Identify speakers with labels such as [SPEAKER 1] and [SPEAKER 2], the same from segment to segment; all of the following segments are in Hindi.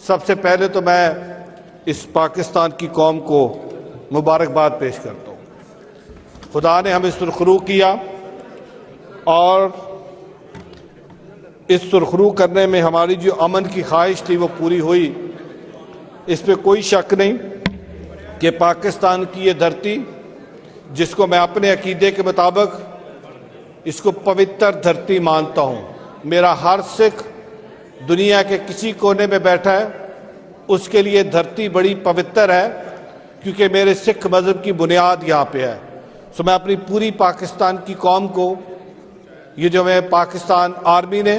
[SPEAKER 1] सबसे पहले तो मैं इस पाकिस्तान की कौम को मुबारकबाद पेश करता हूँ। खुदा ने हमें सुरखरू किया और इस सुरखरू करने में हमारी जो अमन की ख्वाहिश थी वो पूरी हुई। इस पे कोई शक नहीं कि पाकिस्तान की ये धरती, जिसको मैं अपने अकीदे के मुताबिक इसको पवित्र धरती मानता हूँ, मेरा हर सिख दुनिया के किसी कोने में बैठा है उसके लिए धरती बड़ी पवित्र है, क्योंकि मेरे सिख मज़हब की बुनियाद यहाँ पे है। सो मैं अपनी पूरी पाकिस्तान की कौम को, ये जो मैं पाकिस्तान आर्मी ने,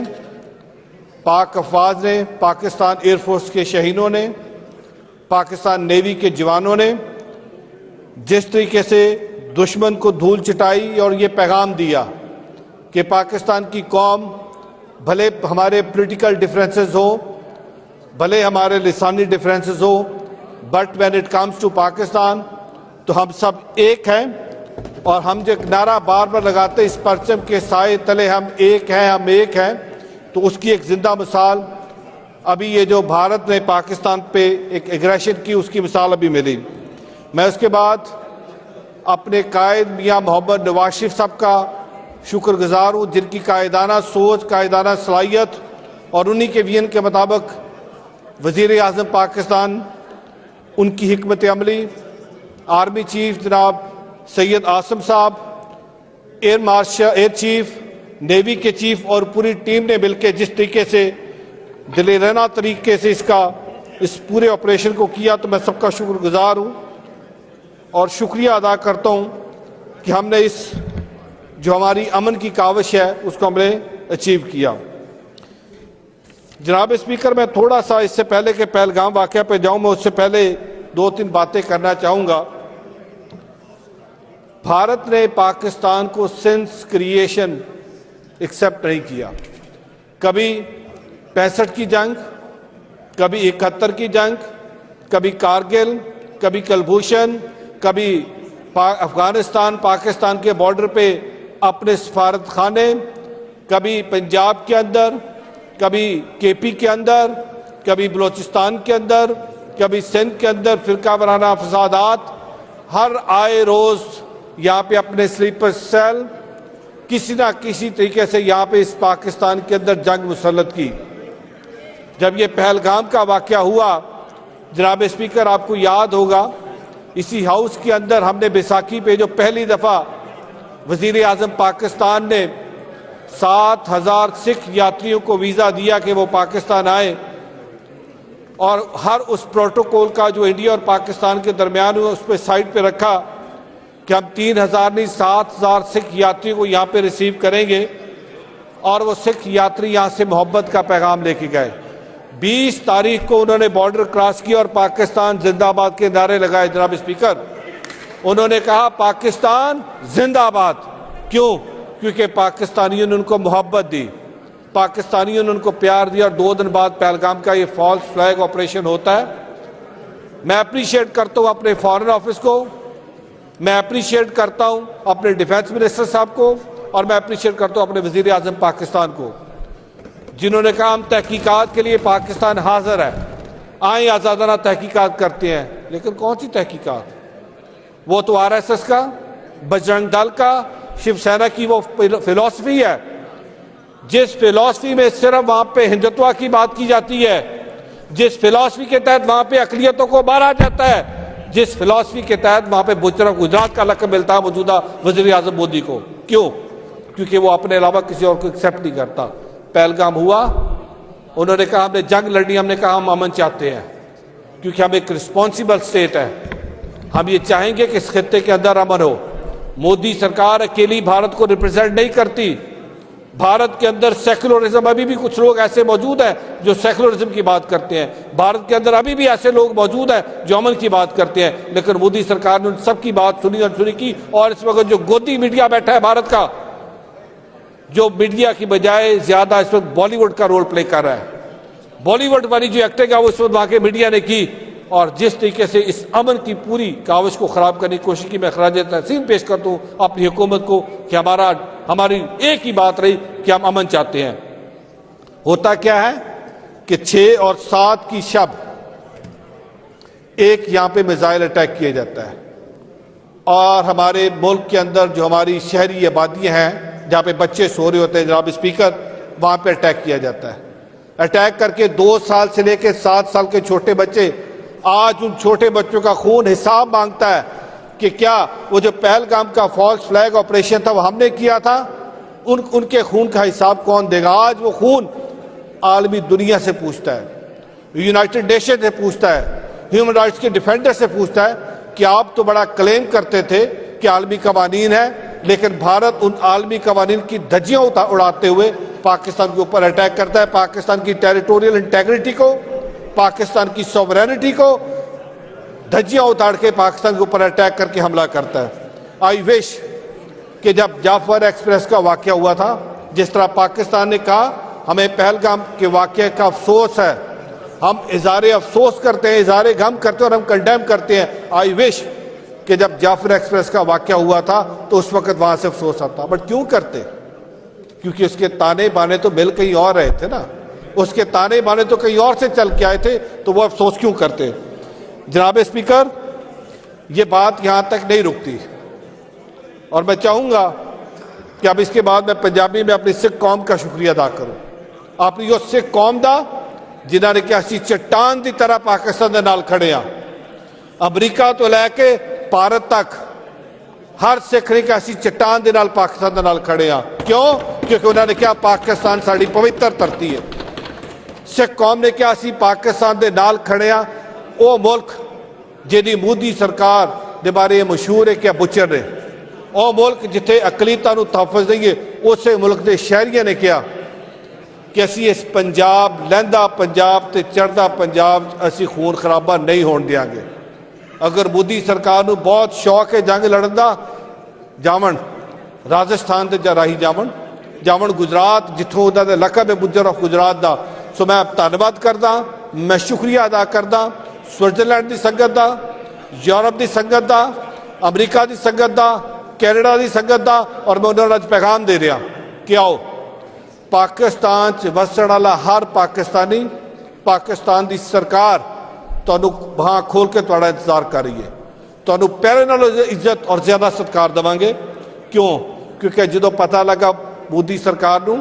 [SPEAKER 1] पाक अफवाज ने, पाकिस्तान एयरफोर्स के शहीदों ने, पाकिस्तान नेवी के जवानों ने जिस तरीके से दुश्मन को धूल चटाई और ये पैगाम दिया कि पाकिस्तान की कौम, भले हमारे पॉलिटिकल डिफरेंसेस हो, भले हमारे लिसानी डिफरेंसेस हो, but when it comes to Pakistan तो हम सब एक हैं। और हम जो नारा बार बार लगाते इस परचम के साए तले हम एक हैं, हम एक हैं, तो उसकी एक जिंदा मिसाल अभी ये जो भारत ने पाकिस्तान पे एक एग्रेशन की, उसकी मिसाल अभी मिली। मैं उसके बाद अपने कायद मियाँ मोहम्मद नवाज शरीफ साहब का शुक्रगुजार हूँ, जिनकी कायदाना सोच, कायदाना सलाहियत और उन्हीं के विजन के मुताबिक वज़ीर आज़म पाकिस्तान, उनकी हिकमत अमली, आर्मी चीफ जनाब सैयद आसिम साहब, air marshal, air chief, navy के चीफ और पूरी टीम ने मिलकर जिस तरीके से दिलेराना तरीके से इस पूरे ऑपरेशन को किया, तो मैं सबका शुक्रगुजार हूँ और शुक्रिया अदा करता हूँ कि हमने इस जो हमारी अमन की काविश है उसको हमने अचीव किया। जनाब स्पीकर, मैं थोड़ा सा इससे पहले के पहलगाम वाक़या पे जाऊँ, मैं उससे पहले दो तीन बातें करना चाहूँगा। भारत ने पाकिस्तान को सिंस क्रिएशन एक्सेप्ट नहीं किया। कभी 65 की जंग, कभी 71 की जंग, कभी कारगिल, कभी कुलभूषण, कभी अफगानिस्तान पाकिस्तान के बॉर्डर पे अपने सफारत खाने, कभी पंजाब के अंदर, कभी केपी के अंदर, कभी बलोचिस्तान के अंदर, कभी सिंध के अंदर फिरका वाराना फसादात, हर आए रोज यहाँ पे अपने स्लीपर सेल किसी ना किसी तरीके से यहाँ पे इस पाकिस्तान के अंदर जंग मुसल्लत की। जब ये पहलगाम का वाक़या हुआ, जनाब स्पीकर, आपको याद होगा इसी हाउस के अंदर हमने बैसाखी पे जो पहली दफ़ा वज़ीर आज़म पाकिस्तान ने 7,000 सिख यात्रियों को वीज़ा दिया कि वो पाकिस्तान आए, और हर उस प्रोटोकॉल का जो इंडिया और पाकिस्तान के दरमियान हुआ उस पर साइड पे रखा कि हम 3,000 नहीं 7,000 सिख यात्रियों को यहाँ पे रिसीव करेंगे, और वो सिख यात्री यहाँ से मोहब्बत का पैगाम लेके गए। 20 तारीख को उन्होंने बॉर्डर क्रॉस किया और पाकिस्तान जिंदाबाद के नारे लगाए। जनाब स्पीकर, उन्होंने कहा पाकिस्तान जिंदाबाद। क्यों? क्योंकि पाकिस्तानियों ने उनको मोहब्बत दी, पाकिस्तानियों ने उनको प्यार दिया। और 2 दिन बाद पहलगाम का ये फॉल्स फ्लैग ऑपरेशन होता है। मैं अप्रिशिएट करता हूँ अपने फॉरेन ऑफिस को, मैं अप्रिशिएट करता हूँ अपने डिफेंस मिनिस्टर साहब को, और मैं अप्रिशिएट करता हूँ अपने वज़ीर आज़म पाकिस्तान को, जिन्होंने कहा हम तहकीकात के लिए पाकिस्तान हाजिर है, आए आज़ादाना तहकीकात करते हैं। लेकिन कौन सी तहकीकात? वो तो RSS का, बजरंग दल का, शिवसेना की वो फिलॉसफी है, जिस फिलॉसफी में सिर्फ वहां पे हिंदुत्व की बात की जाती है, जिस फिलॉसफी के तहत वहां पे अकलियतों को मारा जाता है, जिस फिलॉसफी के तहत वहां पे बुजरा गुजरात का लक़ब मिलता है मौजूदा वज़ीर आज़म मोदी को। क्यों? क्योंकि वो अपने अलावा किसी और को एक्सेप्ट नहीं करता। पहलगाम हुआ, उन्होंने कहा हमने जंग लड़नी, हमने कहा हम अमन चाहते हैं, क्योंकि हम एक रिस्पॉन्सिबल स्टेट है, हम ये चाहेंगे कि इस खित्ते के अंदर अमन हो। मोदी सरकार अकेली भारत को रिप्रेजेंट नहीं करती। भारत के अंदर सेकुलरिज्म, अभी भी कुछ लोग ऐसे मौजूद हैं जो सेकुलरिज्म की बात करते हैं। भारत के अंदर अभी भी ऐसे लोग मौजूद हैं जो अमन की बात करते हैं। लेकिन मोदी सरकार ने उन सबकी बात सुनी, अनसुनी की। और इस वक्त जो गोदी मीडिया बैठा है भारत का, जो मीडिया की बजाय ज्यादा इस वक्त बॉलीवुड का रोल प्ले कर रहा है, बॉलीवुड वाली जो एक्टिंग है वो इस वक्त वहां के मीडिया ने की, और जिस तरीके से इस अमन की पूरी काविश को खराब करने की कोशिश की, मैं खराज तहसीन पेश करता हूँ अपनी हुकूमत को कि हमारी एक ही बात रही कि हम अमन चाहते हैं। होता क्या है कि 6 और 7 की शब एक यहां पे मिसाइल अटैक किया जाता है और हमारे मुल्क के अंदर जो हमारी शहरी आबादियां हैं जहां पे बच्चे सो रहे होते हैं जनाब स्पीकर, वहां पे अटैक किया जाता है। अटैक करके 2 साल से लेकर 7 साल के छोटे बच्चे, आज उन छोटे बच्चों का खून हिसाब मांगता है कि क्या वो जो पहलगाम का फॉल्स फ्लैग ऑपरेशन था वो हमने किया था, उनके खून का हिसाब कौन देगा? आज वो खून आलमी दुनिया से पूछता है, यूनाइटेड नेशन से पूछता है, ह्यूमन राइट्स के डिफेंडर से पूछता है कि आप तो बड़ा क्लेम करते थे कि आलमी कवानीन है, लेकिन भारत उन आलमी कवानीन की धज्जियां उड़ाते हुए पाकिस्तान के ऊपर अटैक करता है, पाकिस्तान की टेरिटोरियल इंटेग्रिटी को, पाकिस्तान की सॉवरेनिटी को धज्जियां उतार के पाकिस्तान के ऊपर अटैक करके हमला करता है। आई विश कि जब जाफर एक्सप्रेस का वाकया हुआ था, जिस तरह पाकिस्तान ने कहा हमें पहलगाम के वाकये का अफसोस है, हम इज़हारे अफसोस करते हैं, इज़हारे गम करते हैं और हम कंडेम करते हैं। आई विश कि जब जाफर एक्सप्रेस का वाकया हुआ था तो उस वक्त वहां से अफसोस आता, बट क्यों करते? क्योंकि उसके ताने बाने तो मिल कहीं और रहे थे ना, उसके ताने बाने तो कहीं और से चल के आए थे, तो वो अफसोस क्यों करते? जनाब स्पीकर, ये बात यहां तक नहीं रुकती और मैं चाहूंगा कि अब इसके बाद मैं पंजाबी में अपनी सिख कौम का शुक्रिया अदा करूं, अपनी उस सिख कौम का जिन्होंने कि असी चट्टान की तरह पाकिस्तान के नाल खड़े हाँ। अमरीका तो लैके भारत तक हर सिख ने कि असी चट्टान के नाल पाकिस्तान के नाल खड़े हाँ। क्यों? क्योंकि उन्होंने कहा पाकिस्तान साड़ी पवित्र धरती है। सिख कौम ने कहा असी पाकिस्तान के नाल खड़े हाँ। वो मुल्क जिहदी मोदी सरकार के बारे मशहूर है कि बुचर ने, वो मुल्क जिथे अकलीतां नूं तहफ़्फ़ुज़ नहीं है, उस मुल्क के शहरियों ने कहा कि असी इस पंजाब, लहंदा पंजाब ते चढ़दा पंजाब असी खून खराबा नहीं होने देंगे। अगर मोदी सरकार नूं बहुत शौक है जंग लड़न का, जावन राजस्थान ते राही जावन गुजरात, जिथों उन्होंने लकब है बुजर ऑफ गुजरात का। सो मैं धन्यवाद करदा, मैं शुक्रिया अदा करदा स्विट्जरलैंड की संगत का, यूरोप की संगत का, अमरीका की संगत का, कैनेडा की संगत का, और मैं उन्होंने अज पैगाम दे रहा कि आओ पाकिस्तान च वसण वाला हर पाकिस्तानी, पाकिस्तान की सरकार तुहानूं बांह खोल के तुहाडा इंतजार कर रही है, तुहानूं पहले नालों इज्जत और ज्यादा सत्कार देवांगे। क्यों? क्योंकि जो पता लगा मोदी सरकार नूं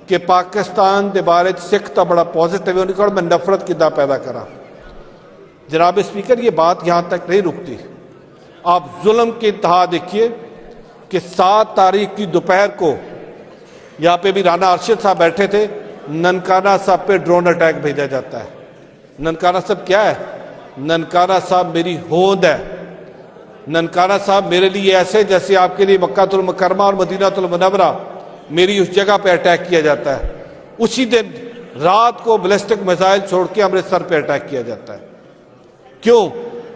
[SPEAKER 1] कि पाकिस्तान के बारे सिख तो बड़ा पॉजिटिव है, उन्होंने कहा मैं नफरत किदा पैदा करा। जनाब स्पीकर, ये बात यहाँ तक नहीं रुकती। आप जुल्म की इंतहा देखिए कि 7 तारीख की दोपहर को यहाँ पे भी राना अरशद साहब बैठे थे, ननकाना साहब पे ड्रोन अटैक भेजा जाता है। ननकाना साहब क्या है? ननकाना साहब मेरी होंद है। ननकाना साहब मेरे लिए ऐसे जैसे आपके लिए मक्कातुल मुकर्रमा और मदीनातुल मुनव्वरा, मेरी उस जगह पे अटैक किया जाता है। उसी दिन रात को बैलिस्टिक मिसाइल छोड़ के अमृतसर पे अटैक किया जाता है। क्यों?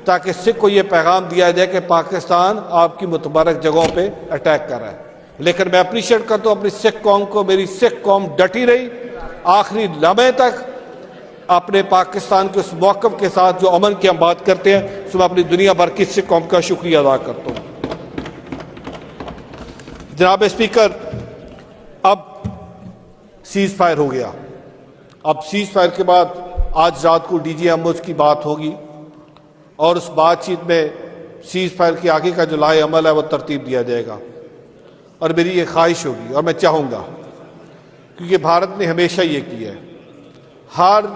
[SPEAKER 1] ताकि सिख को यह पैगाम दिया जाए कि पाकिस्तान आपकी मुतबारक जगहों पे अटैक कर रहा है। लेकिन मैं अप्रिशिएट करता हूँ अपनी सिख कौम को, मेरी सिख कौम डटी रही आखिरी लम्हे तक अपने पाकिस्तान के उस मौक़िफ़ के साथ जो अमन की हम बात करते हैं। सो मैं अपनी दुनिया भर की सिख कौम का शुक्रिया अदा करता हूँ। जनाब स्पीकर, अब सीज फायर हो गया। अब सीज फायर के बाद आज रात को DGMOs की बात होगी और उस बातचीत में सीज फायर के आगे का जो लाए अमल है वो तरतीब दिया जाएगा। और मेरी ये ख्वाहिश होगी और मैं चाहूँगा, क्योंकि भारत ने हमेशा ये किया है, हर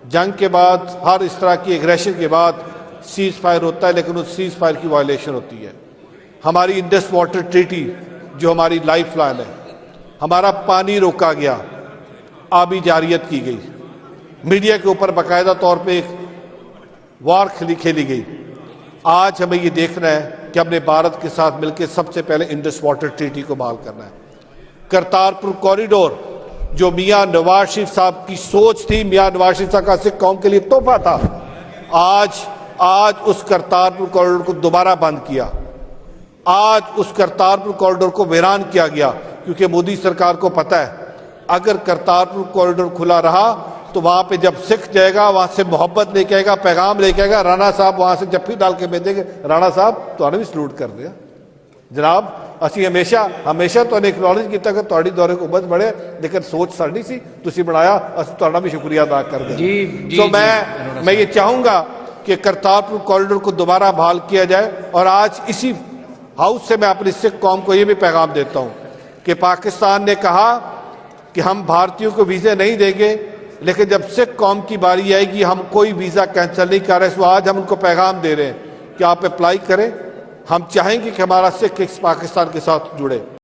[SPEAKER 1] जंग के बाद, हर इस तरह की एग्रेशन के बाद सीज फायर होता है, लेकिन उस सीज फायर की वायलेशन होती है। हमारी इंडस वाटर ट्रीटी जो हमारी लाइफ लाइन है, हमारा पानी रोका गया, आबी जारियत की गई, मीडिया के ऊपर बाकायदा तौर पे एक वार खेली गई। आज हमें ये देखना है कि हमने भारत के साथ मिलकर सबसे पहले इंडस वाटर ट्रीटी को बहाल करना है। करतारपुर कॉरिडोर जो मियां नवाज शरीफ साहब की सोच थी, मियां नवाज शरीफ साहब का सिख कौम के लिए तोहफा था, आज उस करतारपुर कॉरिडोर को दोबारा बंद किया। आज उस करतारपुर कॉरिडोर को वीरान किया गया, क्योंकि मोदी सरकार को पता है अगर करतारपुर कॉरिडोर खुला रहा तो वहां पे जब सिख जाएगा वहां से मोहब्बत लेके आएगा, पैगाम लेके आएगा, राणा साहब वहां से जफ्फी डाल के भेजेंगे, राणा साहब तो भी सलूट कर दिया। जनाब ਅਸੀਂ ਹਮੇਸ਼ਾ ਤੁਹਾਨੂੰ ਐਕਨੋਲਜ ਕੀਤਾ ਕਿ ਤੁਹਾਡੀ ਦੌਰੇ ਕੋ ਬਹੁਤ ਬੜੇ ਲੇਕਿਨ ਸੋਚ ਸਾਡੀ ਸੀ ਤੁਸੀਂ ਬਣਾਇਆ ਅਸੀਂ ਤੁਹਾਡਾ ਵੀ ਸ਼ੁਕਰੀਆ अदा करते हैं। तो मैं ये चाहूँगा कि करतारपुर कॉरिडोर को दोबारा बहाल किया जाए और आज इसी हाउस से मैं अपनी सिख कौम को ये भी पैगाम देता हूँ कि पाकिस्तान ने कहा कि हम भारतीयों को वीज़े नहीं देंगे, लेकिन जब सिख कौम की बारी आएगी हम कोई वीज़ा कैंसिल नहीं कर रहे। सो आज हम उनको पैगाम दे रहे हैं कि आप अप्लाई करें। हम चाहेंगे कि हमारा सिख इस पाकिस्तान के साथ जुड़े।